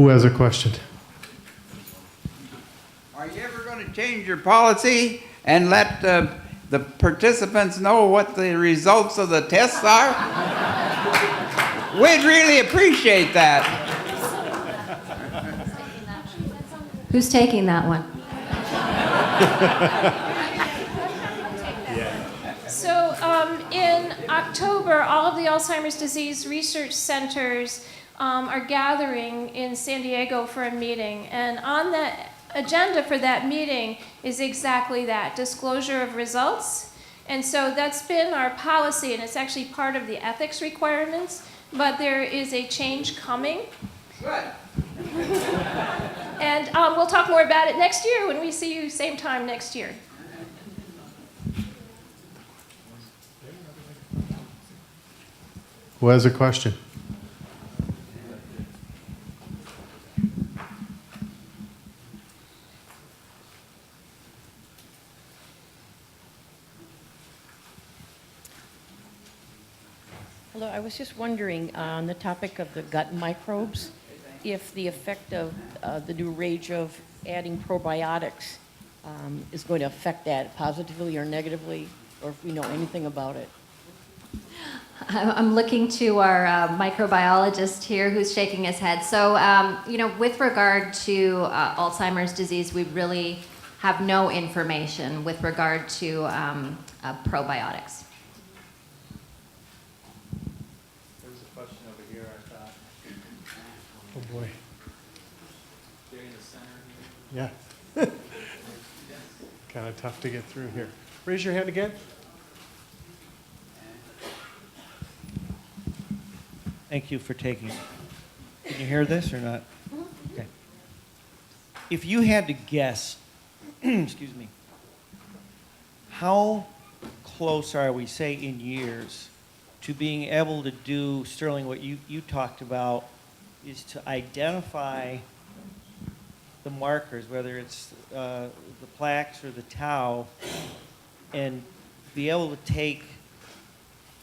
Who has a question? Are you ever going to change your policy and let the participants know what the results of the tests are? We'd really appreciate that. Who's taking that one? So in October, all of the Alzheimer's disease research centers are gathering in San Diego for a meeting. And on the agenda for that meeting is exactly that, disclosure of results. And so that's been our policy, and it's actually part of the ethics requirements. But there is a change coming. Good. And we'll talk more about it next year when we see you same time next year. Who has a question? Hello, I was just wondering on the topic of the gut microbes, if the effect of the new rage of adding probiotics is going to affect that positively or negatively, or if we know anything about it. I'm looking to our microbiologist here who's shaking his head. So, with regard to Alzheimer's disease, we really have no information with regard to probiotics. There's a question over here, I thought. Oh boy. There in the center here. Yeah. Kind of tough to get through here. Raise your hand again. Thank you for taking it. Can you hear this or not? Okay. If you had to guess, excuse me, how close are we, say, in years, to being able to do, Sterling, what you talked about, is to identify the markers, whether it's the plaques or the tau, and be able to take,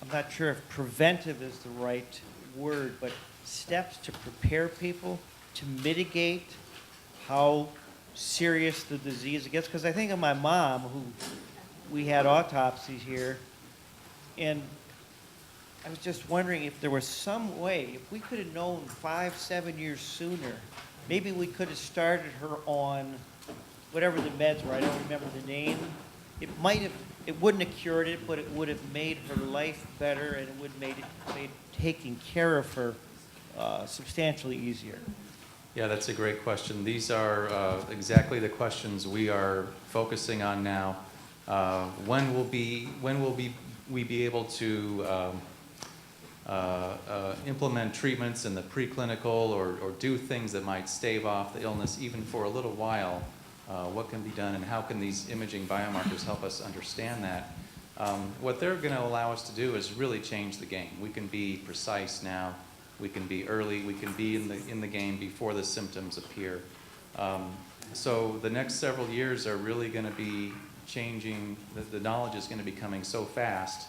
I'm not sure if preventive is the right word, but steps to prepare people to mitigate how serious the disease gets. Because I think of my mom, who we had autopsies here, and I was just wondering if there was some way, if we could have known 5-7 years sooner, maybe we could have started her on whatever the meds were. I don't remember the name. It wouldn't have cured it, but it would have made her life better, and it would have made taking care of her substantially easier. Yeah, that's a great question. These are exactly the questions we are focusing on now. When will we be able to implement treatments in the preclinical or do things that might stave off the illness even for a little while? What can be done, and how can these imaging biomarkers help us understand that? What they're going to allow us to do is really change the game. We can be precise now. We can be early. We can be in the game before the symptoms appear. So the next several years are really going to be changing. The knowledge is going to be coming so fast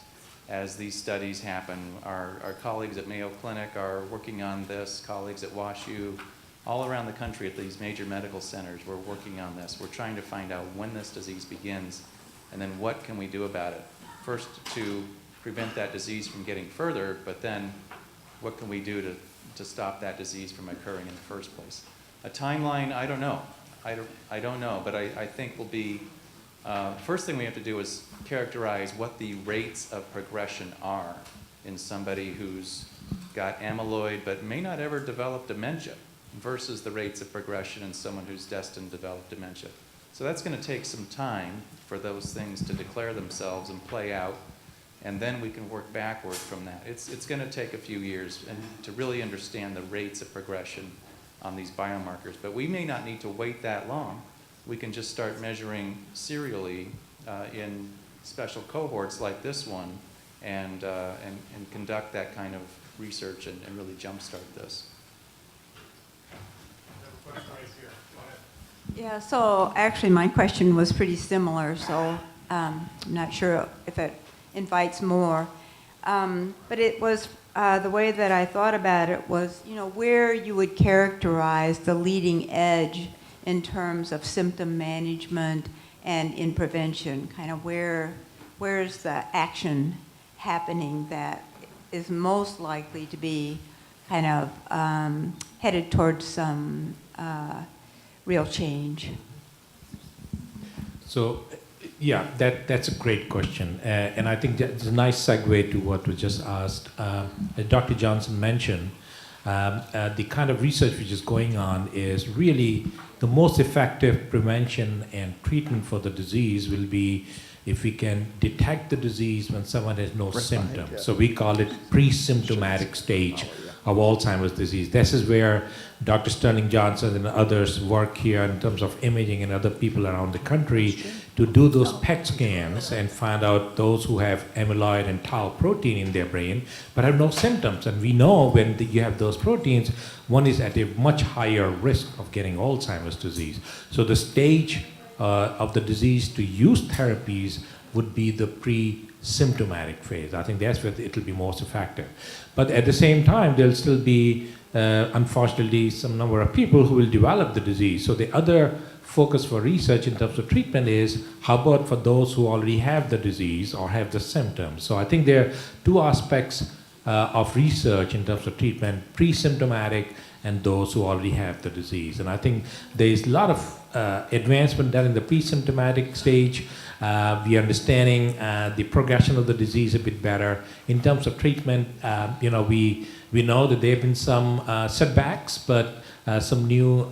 as these studies happen. Our colleagues at Mayo Clinic are working on this. Colleagues at WashU, all around the country at these major medical centers, we're working on this. We're trying to find out when this disease begins, and then what can we do about it. First, to prevent that disease from getting further, but then what can we do to stop that disease from occurring in the first place? A timeline, I don't know. I don't know, but I think will be, first thing we have to do is characterize what the rates of progression are in somebody who's got amyloid but may not ever develop dementia versus the rates of progression in someone who's destined to develop dementia. So that's going to take some time for those things to declare themselves and play out, and then we can work backward from that. It's going to take a few years and to really understand the rates of progression on these biomarkers, but we may not need to wait that long. We can just start measuring serially in special cohorts like this one and conduct that kind of research and really jumpstart this. Yeah, so actually my question was pretty similar, so I'm not sure if it invites more. But it was the way that I thought about it was, where you would characterize the leading edge in terms of symptom management and in prevention, kind of where's the action happening that is most likely to be kind of headed towards some real change. So, yeah, that's a great question. And I think that's a nice segue to what was just asked. As Dr. Johnson mentioned, the kind of research which is going on is really the most effective prevention and treatment for the disease will be if we can detect the disease when someone has no symptoms. So we call it pre-symptomatic stage of Alzheimer's disease. This is where Dr. Sterling Johnson and others work here in terms of imaging and other people around the country to do those PET scans and find out those who have amyloid and tau protein in their brain but have no symptoms. And we know when you have those proteins, one is at a much higher risk of getting Alzheimer's disease. So the stage of the disease to use therapies would be the pre-symptomatic phase. I think that's where it will be most effective. But at the same time, there'll still be, unfortunately, some number of people who will develop the disease. So the other focus for research in terms of treatment is how about for those who already have the disease or have the symptoms. So I think there are two aspects of research in terms of treatment, pre-symptomatic and those who already have the disease. And I think there's a lot of advancement done in the pre-symptomatic stage. We are understanding the progression of the disease a bit better. In terms of treatment, we know that there have been some setbacks, but some new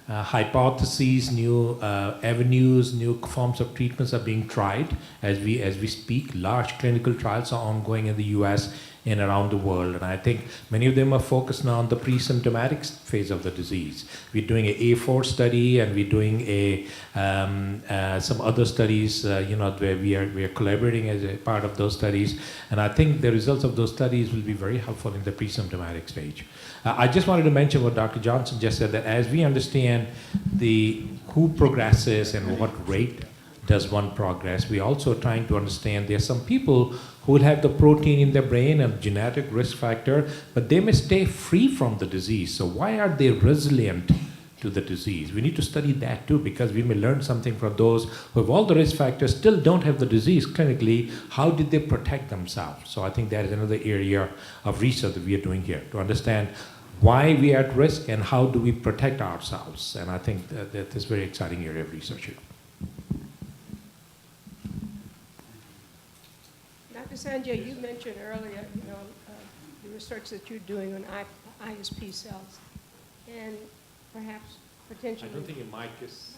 hypotheses, new avenues, new forms of treatments are being tried as we speak. Large clinical trials are ongoing in the US and around the world, and I think many of them are focused now on the pre-symptomatic phase of the disease. We're doing an A4 study, and we're doing some other studies, where we are collaborating as a part of those studies, and I think the results of those studies will be very helpful in the pre-symptomatic stage. I just wanted to mention what Dr. Johnson just said, that as we understand who progresses and what rate does one progress, we're also trying to understand there are some people who will have the protein in their brain, a genetic risk factor, but they may stay free from the disease. So why are they resilient to the disease? We need to study that too, because we may learn something from those who have all the risk factors, still don't have the disease clinically. How did they protect themselves? So I think that is another area of research that we are doing here, to understand why we are at risk and how do we protect ourselves. And I think that is a very exciting area of research here. Dr. Sanjay, you mentioned earlier, the research that you're doing on ISP cells, and perhaps potentially. I don't think your mic is.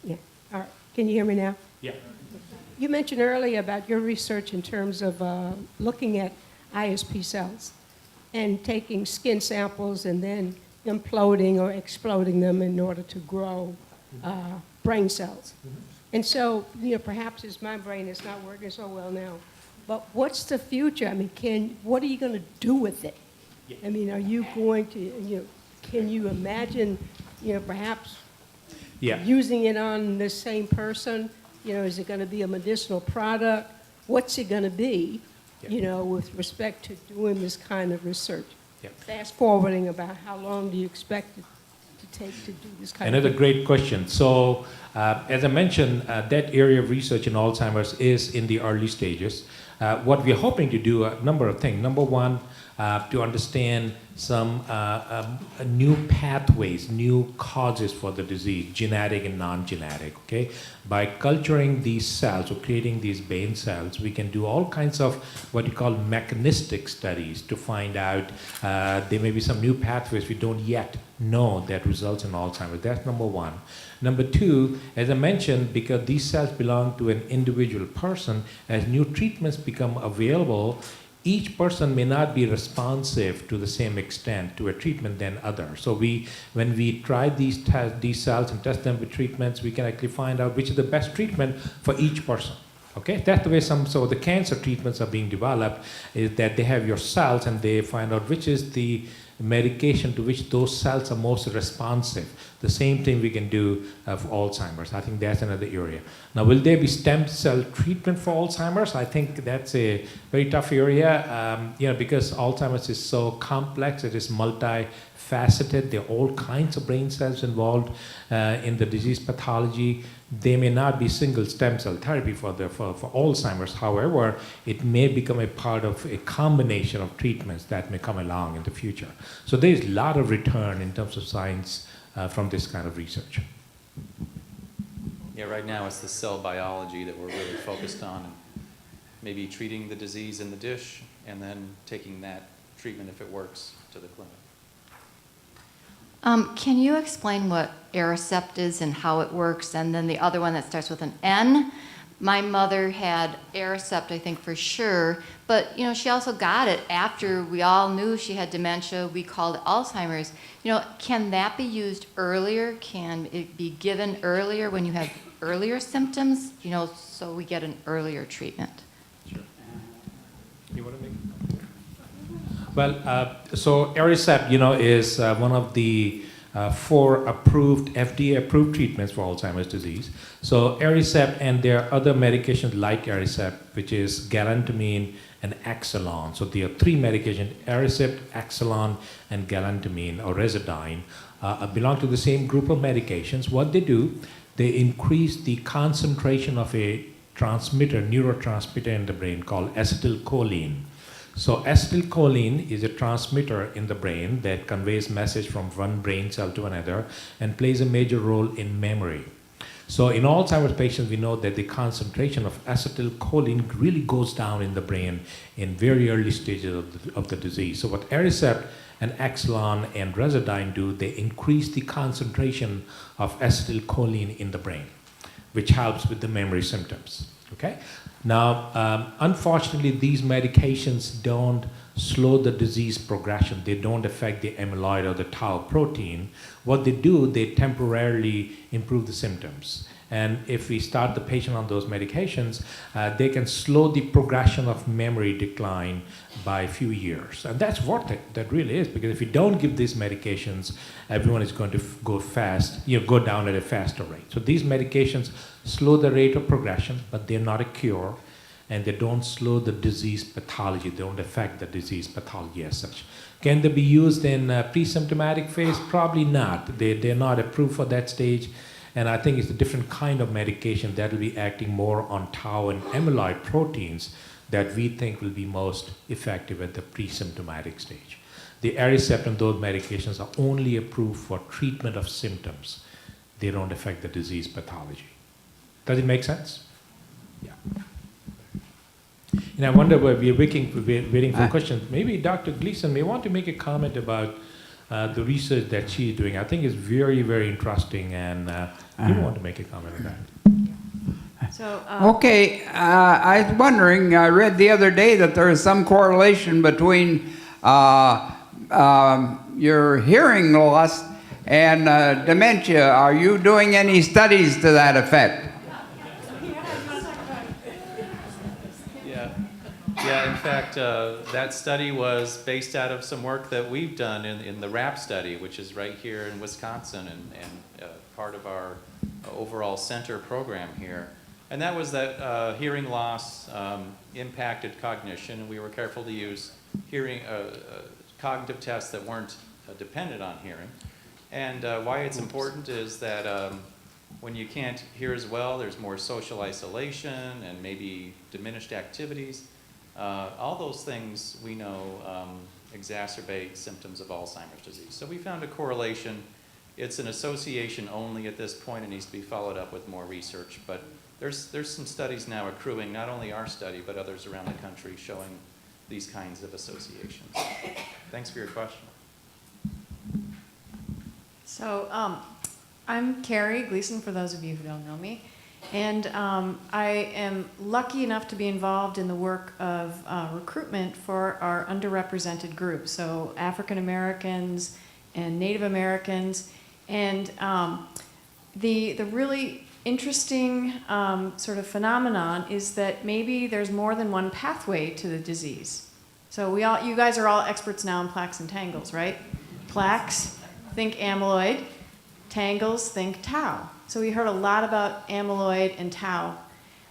Yeah. All right. Can you hear me now? Yeah. You mentioned earlier about your research in terms of looking at ISP cells and taking skin samples and then imploding or exploding them in order to grow brain cells. Mm-hmm. And so, perhaps my brain is not working so well now, but what's the future? I mean, what are you going to do with it? Yeah. I mean, are you going to, can you imagine, perhaps using it on the same person? Is it going to be a medicinal product? What's it going to be, with respect to doing this kind of research? Yeah. Fast forwarding about how long do you expect it to take to do this kind of thing? Another great question. So, as I mentioned, that area of research in Alzheimer's is in the early stages. What we're hoping to do, a number of things. Number one, to understand some new pathways, new causes for the disease, genetic and non-genetic, okay? By culturing these cells or creating these brain cells, we can do all kinds of what you call mechanistic studies to find out there may be some new pathways we don't yet know that results in Alzheimer's. That's number one. Number two, as I mentioned, because these cells belong to an individual person, as new treatments become available, each person may not be responsive to the same extent to a treatment than others. So when we try these cells and test them with treatments, we can actually find out which is the best treatment for each person. Okay, that's the way so the cancer treatments are being developed, is that they have your cells and they find out which is the medication to which those cells are most responsive. The same thing we can do for Alzheimer's. I think that's another area. Now, will there be stem cell treatment for Alzheimer's? I think that's a very tough area, because Alzheimer's is so complex, it is multifaceted. There are all kinds of brain cells involved in the disease pathology. They may not be single stem cell therapy for Alzheimer's. However, it may become a part of a combination of treatments that may come along in the future. So there's a lot of return in terms of science from this kind of research. Yeah, right now it's the cell biology that we're really focused on, and maybe treating the disease in the dish and then taking that treatment, if it works, to the clinic. Can you explain what Aricept is and how it works? And then the other one that starts with an N. My mother had Aricept, I think, for sure, but she also got it after we all knew she had dementia. We called it Alzheimer's. Can that be used earlier? Can it be given earlier when you have earlier symptoms? So we get an earlier treatment. Sure. You want to make? Well, so Aricept, is one of the 4 FDA-approved treatments for Alzheimer's disease. So Aricept, and there are other medications like Aricept, which is galantamine and Exelon. So there are 3 medications: Aricept, Exelon, and galantamine or Residine. Belong to the same group of medications. What they do, they increase the concentration of a neurotransmitter in the brain called acetylcholine. So acetylcholine is a transmitter in the brain that conveys message from one brain cell to another and plays a major role in memory. So in Alzheimer's patients, we know that the concentration of acetylcholine really goes down in the brain in very early stages of the disease. So what Aricept and Exelon and Residine do, they increase the concentration of acetylcholine in the brain, which helps with the memory symptoms. Okay? Now, unfortunately, these medications don't slow the disease progression. They don't affect the amyloid or the tau protein. What they do, they temporarily improve the symptoms. And if we start the patient on those medications, they can slow the progression of memory decline by a few years. And that's worth it. That really is, because if you don't give these medications, everyone is going to go down at a faster rate. So these medications slow the rate of progression, but they're not a cure, and they don't slow the disease pathology. They don't affect the disease pathology as such. Can they be used in pre-symptomatic phase? Probably not. They're not approved for that stage. And I think it's a different kind of medication that will be acting more on tau and amyloid proteins that we think will be most effective at the pre-symptomatic stage. The Aricept and those medications are only approved for treatment of symptoms. They don't affect the disease pathology. Does it make sense? Yeah. And I wonder, we're waiting for questions. Maybe Dr. Gleason may want to make a comment about the research that she's doing. I think it's very, very interesting, and you want to make a comment on that. So, okay, I was wondering, I read the other day that there is some correlation between your hearing loss and dementia. Are you doing any studies to that effect? Yeah, in fact, that study was based out of some work that we've done in the RAP study, which is right here in Wisconsin and part of our overall center program here. And that was that hearing loss impacted cognition, and we were careful to use hearing cognitive tests that weren't dependent on hearing. And why it's important is that when you can't hear as well, there's more social isolation and maybe diminished activities. All those things we know exacerbate symptoms of Alzheimer's disease. So we found a correlation. It's an association only at this point. It needs to be followed up with more research. But there's some studies now accruing, not only our study, but others around the country showing these kinds of associations. Thanks for your question. So I'm Carrie Gleason, for those of you who don't know me. And I am lucky enough to be involved in the work of recruitment for our underrepresented groups, so African Americans and Native Americans. And the really interesting sort of phenomenon is that maybe there's more than one pathway to the disease. So you guys are all experts now in plaques and tangles, right? Plaques, think amyloid. Tangles, think tau. So we heard a lot about amyloid and tau.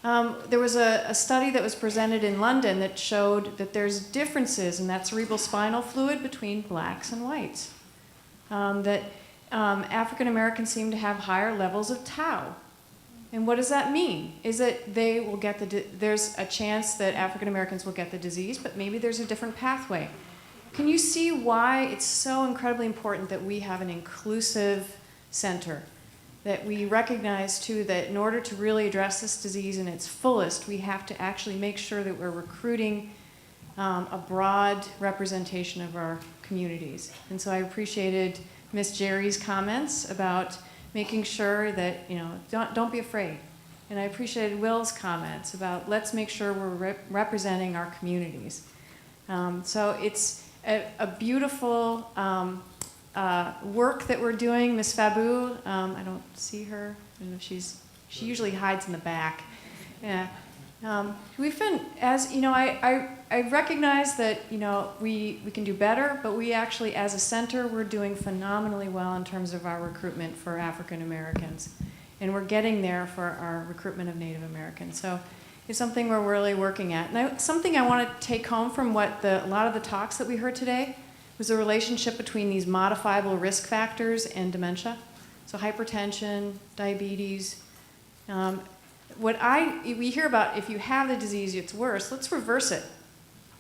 There was a study that was presented in London that showed that there's differences in that cerebral spinal fluid between blacks and whites. That African Americans seem to have higher levels of tau. And what does that mean? Is that they will get there's a chance that African Americans will get the disease, but maybe there's a different pathway. Can you see why it's so incredibly important that we have an inclusive center? That we recognize too that in order to really address this disease in its fullest, we have to actually make sure that we're recruiting a broad representation of our communities. And so I appreciated Miss Jerry's comments about making sure that, don't be afraid. And I appreciated Will's comments about let's make sure we're representing our communities. So it's a beautiful work that we're doing. Miss Fabu, I don't see her. I don't know if she usually hides in the back. Yeah. We've been, as you know, I recognize that we can do better, but we actually, as a center, we're doing phenomenally well in terms of our recruitment for African Americans, and we're getting there for our recruitment of Native Americans. So it's something we're really working at. And something I want to take home from a lot of the talks that we heard today was the relationship between these modifiable risk factors and dementia. So hypertension, diabetes. We hear about if you have the disease, it's worse. Let's reverse it.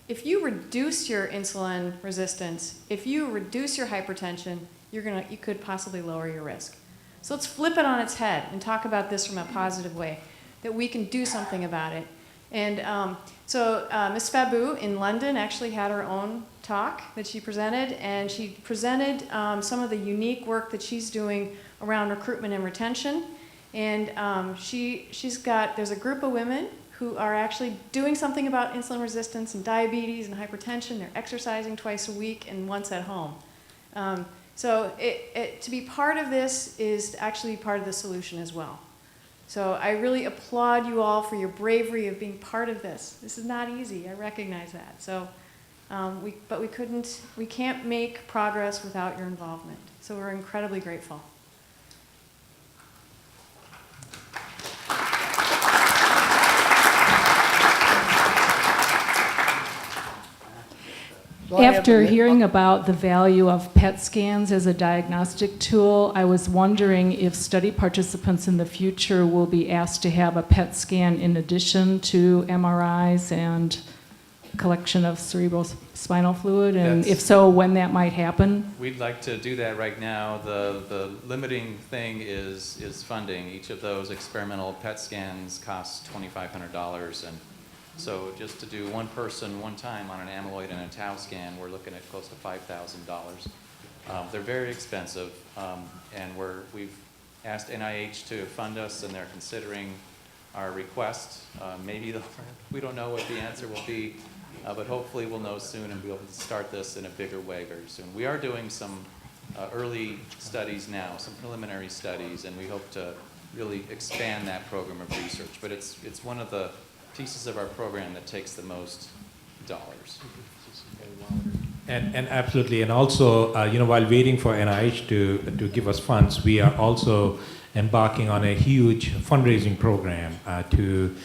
If you reduce your insulin resistance, if you reduce your hypertension, you could possibly lower your risk. So let's flip it on its head and talk about this from a positive way, that we can do something about it. And Ms. Fabu in London actually had her own talk that she presented, and she presented some of the unique work that she's doing around recruitment and retention. And there's a group of women who are actually doing something about insulin resistance and diabetes and hypertension. They're exercising twice a week and once at home. So to be part of this is actually part of the solution as well. So I really applaud you all for your bravery of being part of this. This is not easy, I recognize that. So, we can't make progress without your involvement. So we're incredibly grateful. After hearing about the value of PET scans as a diagnostic tool, I was wondering if study participants in the future will be asked to have a PET scan in addition to MRIs and collection of cerebral spinal fluid, and if so, when that might happen? We'd like to do that right now. The limiting thing is funding. Each of those experimental PET scans costs $2,500, and so just to do one person one time on an amyloid and a tau scan, we're looking at close to $5,000. They're very expensive, and we've asked NIH to fund us, and they're considering our request. Maybe we don't know what the answer will be, but hopefully we'll know soon and be able to start this in a bigger way very soon. We are doing some early studies now, some preliminary studies, and we hope to really expand that program of research. But it's one of the pieces of our program that takes the most dollars. And absolutely, and also, while waiting for NIH to give us funds, we are also embarking on a huge fundraising program to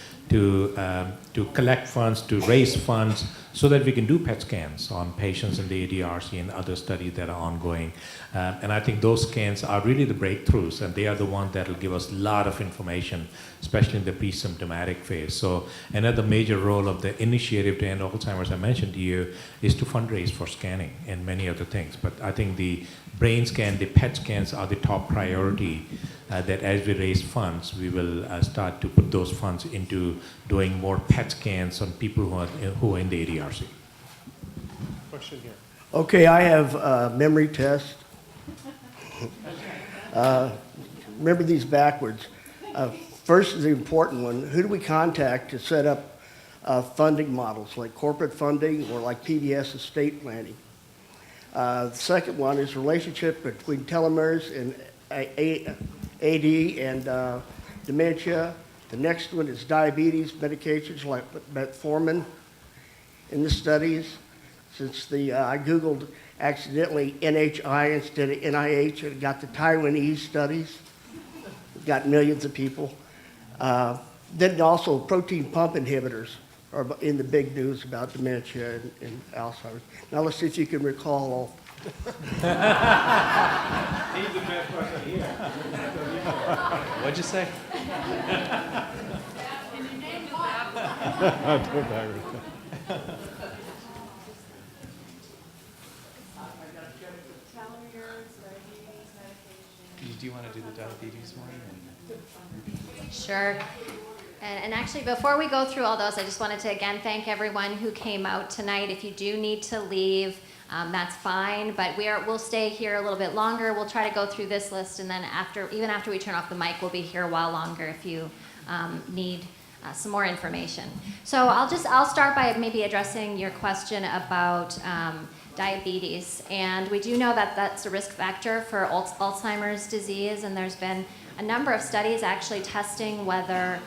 collect funds, to raise funds, so that we can do PET scans on patients in the ADRC and other studies that are ongoing. And I think those scans are really the breakthroughs, and they are the ones that will give us a lot of information, especially in the pre-symptomatic phase. So another major role of the initiative to end Alzheimer's I mentioned to you is to fundraise for scanning and many other things. But I think the brain scan, the PET scans are the top priority, that as we raise funds, we will start to put those funds into doing more PET scans on people who are in the ADRC. Question here. Okay, I have a memory test. Remember these backwards. First is the important one. Who do we contact to set up funding models, like corporate funding or like PBS estate planning? The second one is relationship between telomeres and AD and dementia. The next one is diabetes medications like metformin in the studies. Since I Googled accidentally NHI instead of NIH, and got the Taiwanese studies, got millions of people. Then also protein pump inhibitors are in the big news about dementia and Alzheimer's. Now let's see if you can recall all. What'd you say? Do it backwards. Do you want to do the diabetes one? Sure. And actually, before we go through all those, I just wanted to again thank everyone who came out tonight. If you do need to leave, that's fine, but we'll stay here a little bit longer. We'll try to go through this list, and then even after we turn off the mic, we'll be here a while longer if you need some more information. So I'll start by maybe addressing your question about diabetes. And we do know that that's a risk factor for Alzheimer's disease, and there's been a number of studies actually testing whether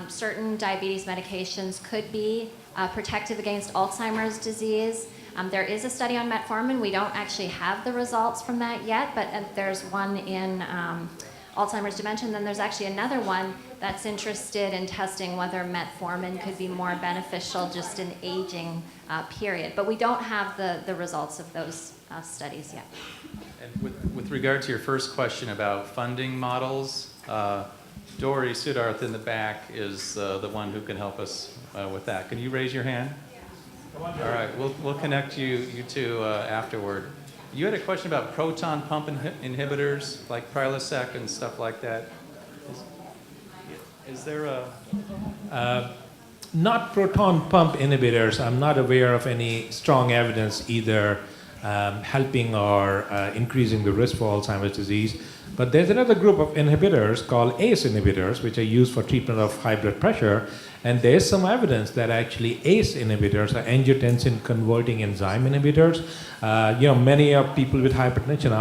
certain diabetes medications could be protective against Alzheimer's disease. There is a study on metformin. We don't actually have the results from that yet, but there's one in Alzheimer's dementia, and then there's actually another one that's interested in testing whether metformin could be more beneficial just in aging period. But we don't have the results of those studies yet. And with regard to your first question about funding models, Dory Siddharth in the back is the one who can help us with that. Can you raise your hand? All right, we'll connect you two afterward. You had a question about proton pump inhibitors like Prilosec and stuff like that. Is there a... Not proton pump inhibitors. I'm not aware of any strong evidence either helping or increasing the risk for Alzheimer's disease. But there's another group of inhibitors called ACE inhibitors, which are used for treatment of high blood pressure. And there's some evidence that actually ACE inhibitors are angiotensin converting enzyme inhibitors. Many of people with hypertension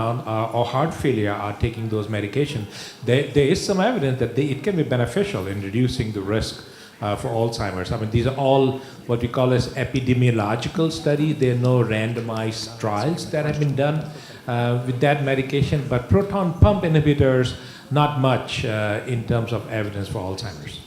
or heart failure are taking those medications. There is some evidence that it can be beneficial in reducing the risk for Alzheimer's. I mean, these are all what we call as epidemiological studies. There are no randomized trials that have been done with that medication, but proton pump inhibitors, not much in terms of evidence for Alzheimer's.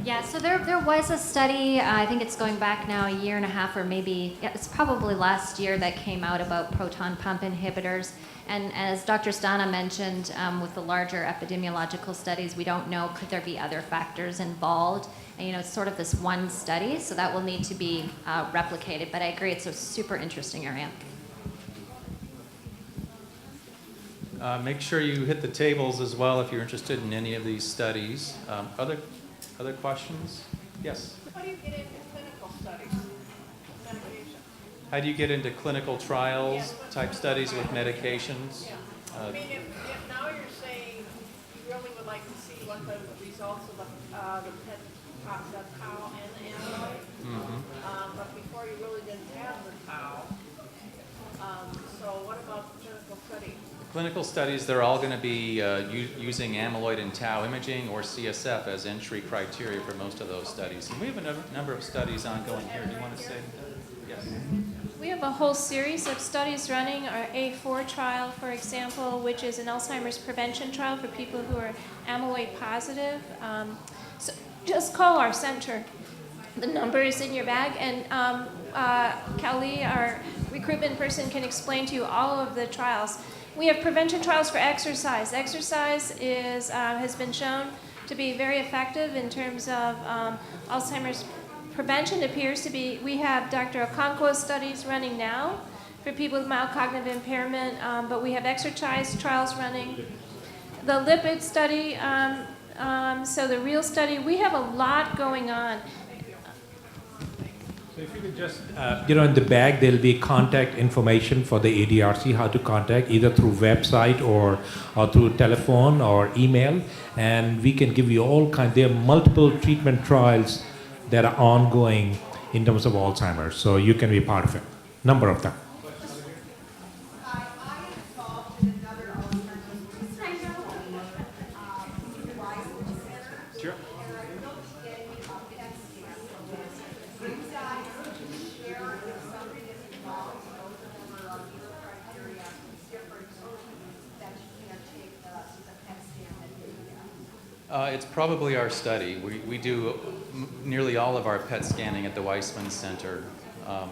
Yeah, so there was a study, I think it's going back now a year and a half, or maybe, it's probably last year, that came out about proton pump inhibitors. And as Dr. Stana mentioned, with the larger epidemiological studies, we don't know, could there be other factors involved? And it's sort of this one study, so that will need to be replicated. But I agree, it's a super interesting area. Make sure you hit the tables as well if you're interested in any of these studies. Other questions? Yes? How do you get into clinical studies? Medication? How do you get into clinical trials type studies with medications? I mean, if now you're saying you really would like to see what the results of the PET tau and the amyloid, but before you really didn't have the tau. So what about clinical studies? Clinical studies, they're all going to be using amyloid and tau imaging or CSF as entry criteria for most of those studies. And we have a number of studies ongoing here. Do you want to say? Yes. We have a whole series of studies running. Our A4 trial, for example, which is an Alzheimer's prevention trial for people who are amyloid positive. So just call our center. The number is in your bag, and Kelly, our recruitment person, can explain to you all of the trials. We have prevention trials for exercise. Exercise has been shown to be very effective in terms of Alzheimer's prevention. Appears to be. We have Dr. Okonkwo's studies running now for people with mild cognitive impairment, but we have exercise trials running. The lipid study, so the real study, we have a lot going on. So if you could just, in the bag, there'll be contact information for the ADRC, how to contact, either through website or through telephone or email. And we can give you all kinds, there are multiple treatment trials that are ongoing in terms of Alzheimer's. So you can be part of it, number of them. It's probably our study. We do nearly all of our PET scanning at the Weissman Center.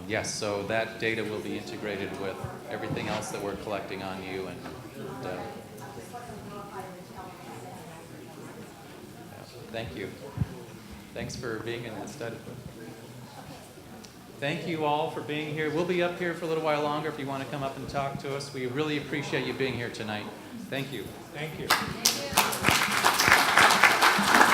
Yes, so that data will be integrated with everything else that we're collecting on you. And thank you. Thanks for being in that study. Thank you all for being here. We'll be up here for a little while longer if you want to come up and talk to us. We really appreciate you being here tonight. Thank you. Thank you. Thank you.